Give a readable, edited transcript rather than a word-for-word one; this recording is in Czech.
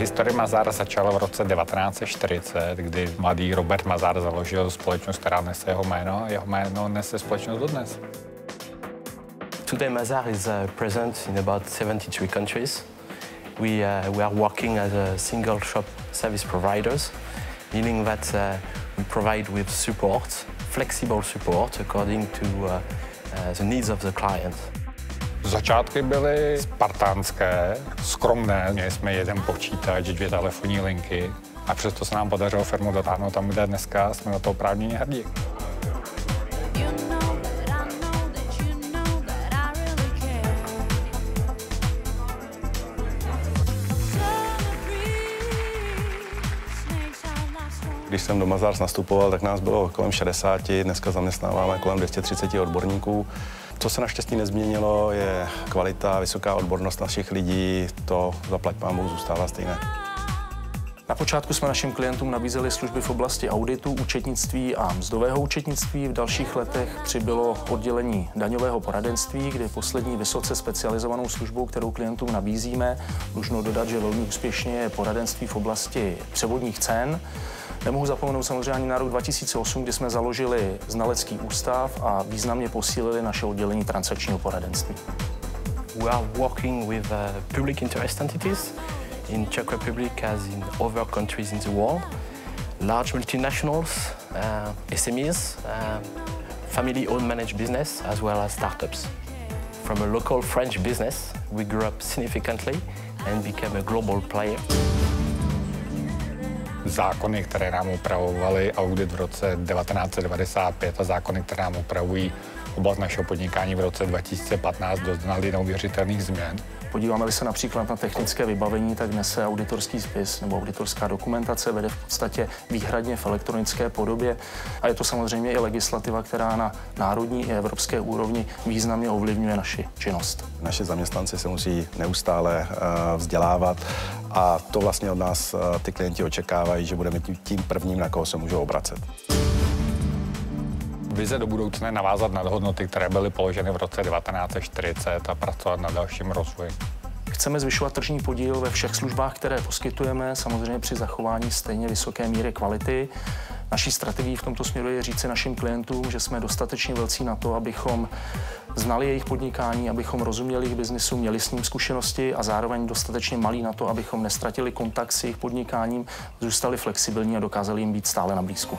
Historie Mazar začala v roce 1940, kdy mladý Robert Mazar založil společnost, která nese jeho jméno. Jeho jméno nese společnost dodnes. Today Mazar is present in about 73 countries. We are working as a single shop service providers, meaning that we provide with support, flexible support according to the needs of the client. Začátky byly spartánské, skromné. Měli jsme jeden počítač, 2 telefonní linky a přesto se nám podařilo firmu dotáhnout tam, kde dneska jsme na to oprávněně hrdí. Když jsem do Mazars nastupoval, tak nás bylo kolem 60, dneska zaměstnáváme kolem 230 odborníků. Co se naštěstí nezměnilo, je kvalita, vysoká odbornost našich lidí, to zaplať pánbůh zůstává stejné. Na počátku jsme našim klientům nabízeli služby v oblasti auditu, účetnictví a mzdového účetnictví. V dalších letech přibylo oddělení daňového poradenství, kde poslední vysoce specializovanou službou, kterou klientům nabízíme. Dlužno dodat, že velmi úspěšně je poradenství v oblasti převodních cen. Nemohu zapomenout samozřejmě ani na rok 2008, kdy jsme založili znalecký ústav a významně posílili naše oddělení transakčního poradenství. We are working with public interest entities in Czech Republic as in other countries in the world, large multinationals, SMEs, family-owned managed business, as well as startups. From a local French business, we grew up significantly and became a global player. Zákony, které nám upravovaly audit v roce 1995 a zákony, které nám upravují oblast našeho podnikání v roce 2015, doznaly neuvěřitelných změn. Podíváme-li se například na technické vybavení, tak dnes se auditorský spis nebo auditorská dokumentace vede v podstatě výhradně v elektronické podobě a je to samozřejmě i legislativa, která na národní i evropské úrovni významně ovlivňuje naši činnost. Naši zaměstnanci se musí neustále vzdělávat a to vlastně od nás ty klienti očekávají, že budeme tím prvním, na koho se můžou obracet. Vize do budoucna je navázat na hodnoty, které byly položeny v roce 1940 a pracovat na dalším rozvoji. Chceme zvyšovat tržní podíl ve všech službách, které poskytujeme, samozřejmě při zachování stejně vysoké míry kvality. Naší strategií v tomto směru je říci našim klientům, že jsme dostatečně velcí na to, abychom znali jejich podnikání, abychom rozuměli jejich biznisu, měli s ním zkušenosti a zároveň dostatečně malí na to, abychom nestratili kontakt s jejich podnikáním, zůstali flexibilní a dokázali jim být stále na blízku.